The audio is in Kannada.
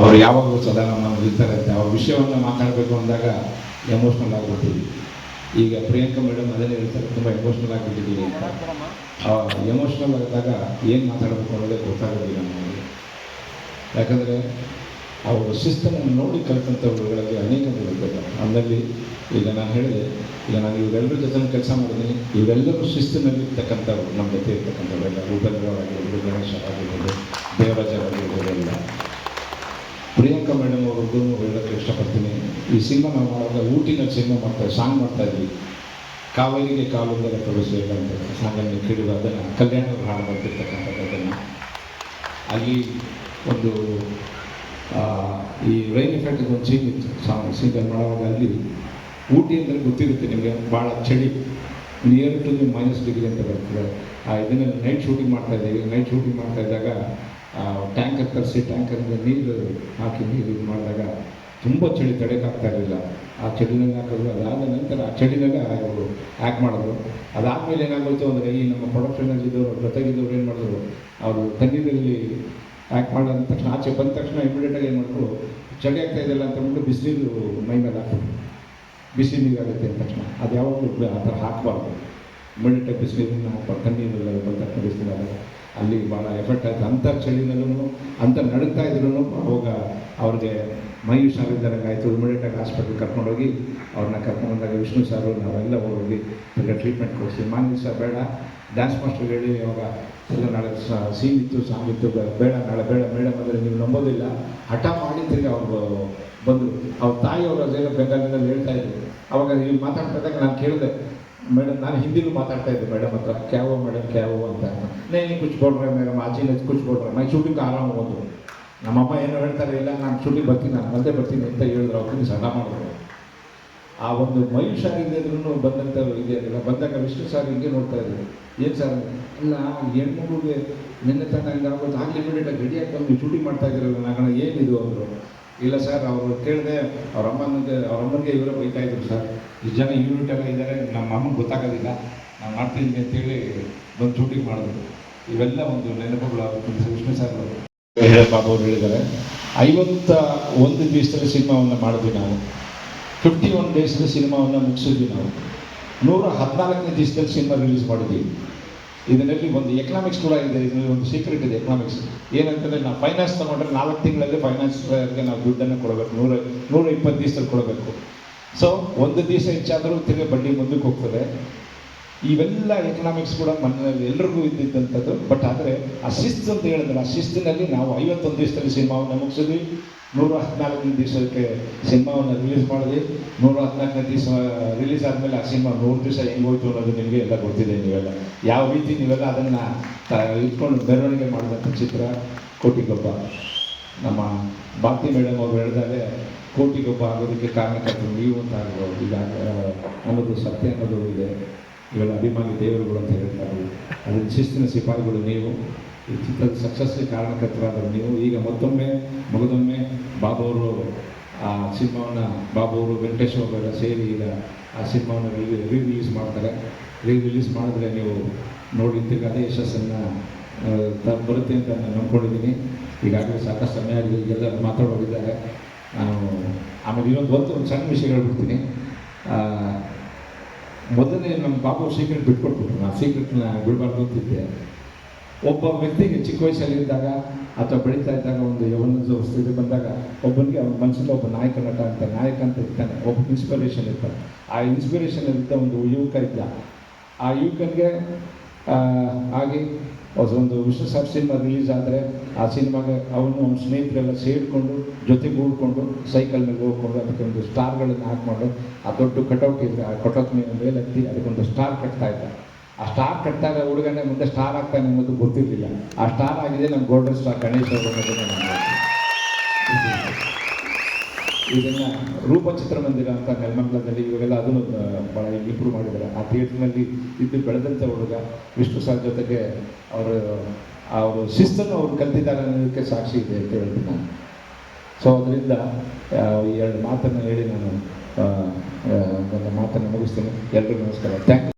ಅವರು ಯಾವಾಗಲೂ ಸದಾ ನಮ್ಮನ್ನು ಇರ್ತಾರೆ ಅಂತ ಅವ್ರ ವಿಷಯವನ್ನು ಮಾತಾಡಬೇಕು ಅಂದಾಗ ಎಮೋಷ್ನಲ್ ಆಗಿಬಿಡ್ತೀವಿ. ಈಗ ಪ್ರಿಯಾಂಕಾ ಮೇಡಮ್ ಅದನ್ನೇ ಹೇಳ್ತಾರೆ, ತುಂಬ ಎಮೋಷ್ನಲ್ ಆಗಿಬಿಟ್ಟಿದ್ದೀವಿ ಅಂತ. ಎಮೋಷ್ನಲ್ ಆಗಿದ್ದಾಗ ಏನು ಮಾತಾಡಬೇಕು ಅನ್ನೋದೇ ಗೊತ್ತಾಗೋದಿಲ್ಲ ನಮಗೆ. ಯಾಕಂದರೆ ಅವರು ಶಿಸ್ತನ್ನು ನೋಡಿ ಕಲಿತಂಥವುಗಳಲ್ಲಿ ಅನೇಕಗಳಿರ್ತದೆ. ಅದರಲ್ಲಿ ಈಗ ನಾನು ಹೇಳಿದೆ, ಈಗ ನಾನು ಇವರೆಲ್ಲರ ಜೊತೆ ಕೆಲಸ ಮಾಡಿದ್ದೀನಿ. ಇವರೆಲ್ಲರೂ ಶಿಸ್ತಿನಲ್ಲಿ ಇರ್ತಕ್ಕಂಥವ್ರು, ನಮ್ಮ ಜೊತೆ ಇರ್ತಕ್ಕಂಥವ್ರೆಲ್ಲ ಉಪೇಂದ್ರವಾಗಿರ್ಬೋದು, ಗಣೇಶ ಆಗಿರ್ಬೋದು, ದೇವರಾಜ ಆಗಿರ್ಬೋದು. ಎಲ್ಲ ಪ್ರಿಯಾಂಕಾ ಮೇಡಮ್ ಅವ್ರದ್ದು ಹೇಳೋಕ್ಕೆ ಇಷ್ಟಪಡ್ತೀನಿ. ಈ ಸಿನಿಮಾ ನಾವು ಮಾಡುವಾಗ ಊಟಿನಲ್ಲಿ ಸಿನಿಮಾ ಸಾಂಗ್ ಮಾಡ್ತಾಯಿದ್ವಿ. ಕಾವೇರಿಗೆ ಕಾಲುಂದರೆ ಪ್ರವೇಶಬೇಕಂತ ಸಾಂಗನ್ನು ಕೇಳಿದ್ರು. ಅದನ್ನು ಕಲ್ಯಾಣವ್ರು ಹಾಡು ಮಾಡ್ತಿರ್ತಕ್ಕಂಥದ್ದನ್ನು ಅಲ್ಲಿ ಒಂದು ಈ ರೈನ್ ಎಫೆಕ್ಟ್ ಒಂದು ಸೀನ್ ಇತ್ತು. ಸೀನ್ ಮಾಡುವಾಗ ಅಲ್ಲಿ ಊಟಿ ಅಂದರೆ ಗೊತ್ತಿರುತ್ತೆ ನಿಮಗೆ, ಭಾಳ ಚಳಿ, ನಿಯರ್ ಟು -ಡಿಗ್ರಿ ಅಂತ ಬರ್ತದೆ. ಇದನ್ನು ನೈಟ್ ಶೂಟಿಂಗ್ ಮಾಡ್ತಾಯಿದ್ದೀವಿ. ನೈಟ್ ಶೂಟಿಂಗ್ ಮಾಡ್ತಾಯಿದ್ದಾಗ ಟ್ಯಾಂಕರ್ ತರಿಸಿ ಟ್ಯಾಂಕರಿಂದ ನೀರು ಹಾಕಿ ನೀರು ಇದು ಮಾಡಿದಾಗ ತುಂಬ ಚಳಿ ತಡೆಯೋಕ್ಕಾಗ್ತಾ ಇರಲಿಲ್ಲ. ಆ ಚಳಿನಲ್ಲಿ ಹಾಕಿದ್ರು. ಅದಾದ ನಂತರ ಆ ಚಳಿನಾಗ ಅವರು ಆ್ಯಕ್ಟ್ ಮಾಡಿದ್ರು. ಅದಾದಮೇಲೆ ಏನಾಗೋಯ್ತು ಅಂದರೆ, ಈ ನಮ್ಮ ಪ್ರೊಡಕ್ಷನಲ್ಲಿದ್ದವರು ಜೊತೆಗಿದ್ದವ್ರು ಏನು ಮಾಡಿದ್ರು, ಅವರು ತಣ್ಣೀರಲ್ಲಿ ಆ್ಯಕ್ಟ್ ಮಾಡಿದ ತಕ್ಷಣ ಆಚೆ ಬಂದ ತಕ್ಷಣ ಇಮಿಡಿಯೇಟಾಗಿ ಏನು ಮಾಡಿದ್ರು, ಚಳಿ ಆಗ್ತಾ ಇದೆಯಲ್ಲ ಅಂತ ಅಂದ್ಬಿಟ್ಟು ಬಿಸಿನೀರು ಮೈ ಮೇಲೆ ಹಾಕ್ಬಿಟ್ಟು ಬಿಸಿ ನೀರಾಗುತ್ತೆ ಅಂದ ತಕ್ಷಣ ಅದು ಯಾವಾಗಲೂ ಆ ಥರ ಹಾಕಬಾರ್ದು. ಇಮಿಡಿಯೇಟಾಗಿ ಬಿಸಿನೀರನ್ನು ಹಾಕ್ಬಾರ್ದು. ತಣ್ಣೀರೆಲ್ಲ ಬಂದ ತಕ್ಷಣ ಬಿಸಿನೀರಾಗ ಅಲ್ಲಿ ಭಾಳ ಎಫೆಕ್ಟ್ ಆಯಿತು. ಅಂಥ ಚಳಿನಲ್ಲೂ ಅಂತ ನಡುತ್ತಾ ಇದ್ರೂ ಅವಾಗ ಅವ್ರಿಗೆ ಮೈ ಹುಷಾರಿದ್ದಾರಂಗಾಯಿತು. ಇಮಿಡಿಯೇಟಾಗಿ ಹಾಸ್ಪಿಟ್ಲಿಗೆ ಕರ್ಕೊಂಡೋಗಿ ಅವ್ರನ್ನ ಕರ್ಕೊಂಡೋದಾಗ ವಿಷ್ಣು ಸಾರು ನಾವೆಲ್ಲ ಹೋಗಿ ಈಗ ಟ್ರೀಟ್ಮೆಂಟ್ ಕೊಡಿಸ್ತೀವಿ. ಮಾನ್ಯ ಸರ್ ಬೇಡ, ಡ್ಯಾನ್ಸ್ ಮಾಸ್ಟರ್ಗೆ ಹೇಳಿ ಅವಾಗ ಎಲ್ಲ ನಾಳೆ ಸೀನ್ ಇತ್ತು, ಸಾಂಗ್ ಇತ್ತು, ಬೇಡ ನಾಳೆ ಬೇಡ ಮೇಡಮ್ ಅಂದರೆ ನೀವು ನಂಬೋದಿಲ್ಲ, ಹಠ ಮಾಡಿ ತಿರ್ಗಿ ಅವರು ಬಂದರು. ಅವ್ರ ತಾಯಿಯವರು ಅದೆಲ್ಲ ಬೆಂಗಾಲಿನಲ್ಲಿ ಹೇಳ್ತಾಯಿದ್ರು. ಅವಾಗ ನೀವು ಮಾತಾಡ್ತಿದ್ದಾಗ ನಾನು ಕೇಳಿದೆ, ಮೇಡಮ್ ನಾನು ಹಿಂದಿಲೂ ಮಾತಾಡ್ತಾ ಇದ್ದೆ ಮೇಡಮ್ ಹತ್ರ, ಕ್ಯಾವೋ ಮೇಡಮ್ ಕ್ಯಾವೋ ಅಂತ. ನೇನು ಕುಚ್ಕೊಡ್ರೆ ಮೇಡಮ್ ಆಚೆನ ಕುಚ್ಕೊಡ್ರೆ ನಾನು ಶೂಟಿಂಗ್ ಆರಾಮ ಬಂದರು. ನಮ್ಮಮ್ಮ ಏನೋ ಹೇಳ್ತಾರೆ, ಇಲ್ಲ ನಾನು ಶೂಟಿಂಗ್ ಬರ್ತೀನಿ, ನಾನು ಮತ್ತೆ ಬರ್ತೀನಿ ಅಂತ ಹೇಳಿದ್ರು. ಅವ್ರಿಗೆ ಸಣ್ಣ ಮಾಡಿದ್ರು. ಆ ಒಂದು ಮೈ ಹುಷಾರಿಲ್ಲದ್ರೂ ಬಂದಂಥ ಇದೆಯಲ್ಲ, ಬಂದಾಗ ವಿಷ್ಣು ಸರ್ ಹಿಂಗೆ ನೋಡ್ತಾ ಇದ್ರು. ಏನು ಸರ್ ಇಲ್ಲ ಹೆಣ್ಮಗುಗೆ ನಿನ್ನೆ ತನಕ ಹಂಗಾಗೋದು ಆಗಲಿ ಇಮಿಡಿಯೇಟಾಗಿ ರೆಡಿಯಾಗಿ ಬಂದು ಶೂಟಿಂಗ್ ಮಾಡ್ತಾ ಇದ್ದೀರಲ್ಲ ನಾನು ಏನಿದು ಅಂದರು. ಇಲ್ಲ ಸರ್ ಅವರು ಕೇಳಿದೆ, ಅವ್ರ ಅಮ್ಮನಿಗೆ ಇವರೇ ಬೈತಾ ಇದ್ರು ಸರ್, ಇಷ್ಟು ಜನ ಯೂನಿಟ್ ಎಲ್ಲ ಇದ್ದಾರೆ, ನಮ್ಮ ಅಮ್ಮನಿಗೆ ಗೊತ್ತಾಗೋದಿಲ್ಲ, ನಾನು ಮಾಡ್ತೀನಿ ಅಂತೇಳಿ ಬಂದು ಶೂಟಿಂಗ್ ಮಾಡಿದ್ರು. ಇವೆಲ್ಲ ಒಂದು ನೆನಪುಗಳು ವಿಷ್ಣು ಸರ್ ಬಾಬು ಅವರು ಹೇಳಿದ್ದಾರೆ. 51 ದಿವಸದಲ್ಲಿ ಸಿನಿಮಾವನ್ನು ಮಾಡಿದ್ವಿ ನಾವು. 51 ಡೇಸಲ್ಲಿ ಸಿನಿಮಾವನ್ನು ಮುಗಿಸಿದ್ವಿ ನಾವು. 114ನೇ ದಿವಸದಲ್ಲಿ ಸಿನಿಮಾ ರಿಲೀಸ್ ಮಾಡಿದ್ವಿ. ಇದರಲ್ಲಿ ಒಂದು ಎಕನಾಮಿಕ್ಸ್ ಕೂಡ ಇದೆ. ಇದರಲ್ಲಿ ಒಂದು ಸೀಕ್ರೆಟ್ ಇದೆ ಎಕನಾಮಿಕ್ಸ್. ಏನಂತಂದರೆ, ನಾವು ಫೈನಾನ್ಸ್ ತೊಗೊಂಡ್ರೆ 4 ತಿಂಗಳಲ್ಲಿ ಫೈನಾನ್ಸ್ಗೆ ನಾವು ದುಡ್ಡನ್ನು ಕೊಡಬೇಕು. 120 ದಿವಸದಲ್ಲಿ ಕೊಡಬೇಕು. ಸೊ 1 ದಿವಸ ಹೆಚ್ಚಾದರೂ ತಿರುಗಿ ಬಡ್ಡಿ ಮುಂದಕ್ಕೆ ಹೋಗ್ತದೆ. ಇವೆಲ್ಲ ಎಕನಾಮಿಕ್ಸ್ ಕೂಡ ಮನೆಯಲ್ಲಿ ಎಲ್ರಿಗೂ ಇದ್ದಿದ್ದಂಥದ್ದು. ಬಟ್ ಆದರೆ ಆ ಶಿಸ್ತು ಅಂತ ಹೇಳಿದ್ರೆ, ಆ ಶಿಸ್ತಿನಲ್ಲಿ ನಾವು 51 ದಿವಸದಲ್ಲಿ ಸಿನಿಮಾವನ್ನು ಮುಗಿಸಿದ್ವಿ. 114ನೇ ದಿವಸಕ್ಕೆ ಸಿನಿಮಾವನ್ನು ರಿಲೀಸ್ ಮಾಡಿದ್ವಿ. 114ನೇ ದಿವಸ ರಿಲೀಸ್ ಆದಮೇಲೆ ಆ ಸಿನಿಮಾ 100 ದಿವಸ ಹೆಂಗೋಯ್ತು ಅನ್ನೋದು ನಿಮಗೆ ಎಲ್ಲ ಗೊತ್ತಿದೆ. ನೀವೆಲ್ಲ ಯಾವ ರೀತಿ ನೀವೆಲ್ಲ ಅದನ್ನು ಇಟ್ಕೊಂಡು ಮೆರವಣಿಗೆ ಮಾಡಿದಂಥ ಚಿತ್ರ ಕೋಟಿಗೊಬ್ಬ. ನಮ್ಮ ಭಾರತಿ ಮೇಡಮ್ ಅವರು ಹೇಳಿದಾಗೆ ಕೋಟಿಗೊಬ್ಬ ಆಗೋದಕ್ಕೆ ಕಾರಣಕರ್ತರು ನೀವು ಅಂತ ಆಗ್ಬೋದು ಈಗ ಅನ್ನೋದು ಸತ್ಯ ಅನ್ನೋದು ಇದೆ. ಇವೆಲ್ಲ ಅಭಿಮಾನಿ ದೇವರುಗಳು ಅಂತ ಹೇಳ್ತಾರೆ. ಅದನ್ನು ಶಿಸ್ತಿನ ಸಿಪಾಯಿಗಳು ನೀವು. ಈ ಚಿತ್ರದ ಸಕ್ಸಸ್ಗೆ ಕಾರಣಕರ್ತರಾದರು ನೀವು. ಈಗ ಮಗದೊಮ್ಮೆ ಬಾಬು ಅವರು ಆ ಸಿನಿಮಾವನ್ನು, ಬಾಬು ಅವರು ವೆಂಕಟೇಶ್ ಅವರೆಲ್ಲ ಸೇರಿ ಈಗ ಆ ಸಿನಿಮಾವನ್ನು ರಿಲೀಸ್ ಮಾಡ್ತಾರೆ. ರಿಲೀಸ್ ಮಾಡಿದ್ರೆ ನೀವು ನೋಡಿ ತಿರ್ಗಿ ಅದೇ ಯಶಸ್ಸನ್ನು ಬರುತ್ತೆ ಅಂತ ನಾನು ನಂಬ್ಕೊಂಡಿದ್ದೀನಿ. ಈಗಾಗಲೇ ಸಾಕಷ್ಟು ಸಮಯ ಆಗಿದೆ, ಈಗೆಲ್ಲ ಮಾತಾಡೋರಿದ್ದಾರೆ. ನಾನು ಆಮೇಲೆ ಒಂದು ಸಣ್ಣ ವಿಷಯ ಹೇಳ್ಬಿಡ್ತೀನಿ. ಮೊದಲನೇ ನಮ್ಮ ಬಾಬು ಸೀಕ್ರೆಟ್ ಬಿಟ್ಕೊಟ್ಬಿಟ್ರು. ನಾನು ಸೀಕ್ರೆಟ್ನ ಬಿಡಬಾರ್ದು ಅಂತಿದ್ದೆ. ಒಬ್ಬ ವ್ಯಕ್ತಿಗೆ ಚಿಕ್ಕ ವಯಸ್ಸಲ್ಲಿದ್ದಾಗ ಅಥವಾ ಬೆಳೀತಾ ಇದ್ದಾಗ ಒಂದು ಯೌವನದ ಸ್ಥಿತಿ ಬಂದಾಗ ಒಬ್ಬನಿಗೆ ಅವನ ಮನಸ್ಸಲ್ಲಿ ಒಬ್ಬ ನಾಯಕ ಅಂತ ಇರ್ತಾನೆ. ಒಬ್ಬ ಇನ್ಸ್ಪಿರೇಷನ್ ಇರ್ತಾನೆ. ಆ ಇನ್ಸ್ಪಿರೇಷನಲ್ಲಿದ್ದ ಒಂದು ಯುವಕ ಇದ್ದ. ಆ ಯುವಕನಿಗೆ ಹಾಗೆ ಒಂದು ವಿಷ್ಣು ಸರ್ ಸಿನಿಮಾ ರಿಲೀಸ್ ಆದರೆ ಆ ಸಿನಿಮಾಗೆ ಅವನ ಸ್ನೇಹಿತರೆಲ್ಲ ಸೇರಿಕೊಂಡು ಜೊತೆಗೆ ಉಳ್ಕೊಂಡು ಸೈಕಲ್ ಮೇಲೆ ಹೋಗ್ಕೊಂಡು ಅದಕ್ಕೆ ಒಂದು ಸ್ಟಾರ್ಗಳನ್ನು ಹಾಕ್ಕೊಂಡು, ಆ ದೊಡ್ಡ ಕಟೌಟ್ ಇದ್ದರೆ ಆ ಕಟೌಟ್ ಮೇಲೆ ಹತ್ತಿ ಅದಕ್ಕೊಂದು ಸ್ಟಾರ್ ಕಟ್ತಾ ಇದ್ದ. ಆ ಸ್ಟಾರ್ ಕಟ್ಟಿದಾಗ ಹುಡುಗನೇ ಮುಂದೆ ಸ್ಟಾರ್ ಆಗ್ತಾನೆ ಅನ್ನೋದು ಗೊತ್ತಿರಲಿಲ್ಲ. ಆ ಸ್ಟಾರ್ ಆಗಿದೆ ನಮ್ಮ ಗೋಲ್ಡನ್ ಸ್ಟಾರ್ ಗಣೇಶ್ ಅವರು. ಇದನ್ನು ರೂಪ ಚಿತ್ರಮಂದಿರ ಅಂತ ನೆಲಮಂಗಲದಲ್ಲಿ ಇವಾಗೆಲ್ಲ ಅದನ್ನು ಭಾಳ ಇಂಪ್ರೂವ್ ಮಾಡಿದ್ದಾರೆ. ಆ ಥಿಯೇಟ್ರ್ನಲ್ಲಿ ಇದ್ದು ಬೆಳೆದಂಥ ಹುಡುಗ ವಿಷ್ಣು ಸರ್ ಜೊತೆಗೆ ಅವರು ಶಿಸ್ತನ್ನು ಅವ್ರು ಕಲ್ತಿದ್ದಾರೆ ಅನ್ನೋದಕ್ಕೆ ಸಾಕ್ಷಿ ಇದೆ ಅಂತ ಹೇಳ್ತೀನಿ ನಾನು. ಸೊ ಅದರಿಂದ 2 ಮಾತನ್ನು ಹೇಳಿ ನಾನು ನನ್ನ ಮಾತನ್ನು ಮುಗಿಸ್ತೀನಿ. ಎಲ್ರಿಗೂ ನಮಸ್ಕಾರ. Thank you.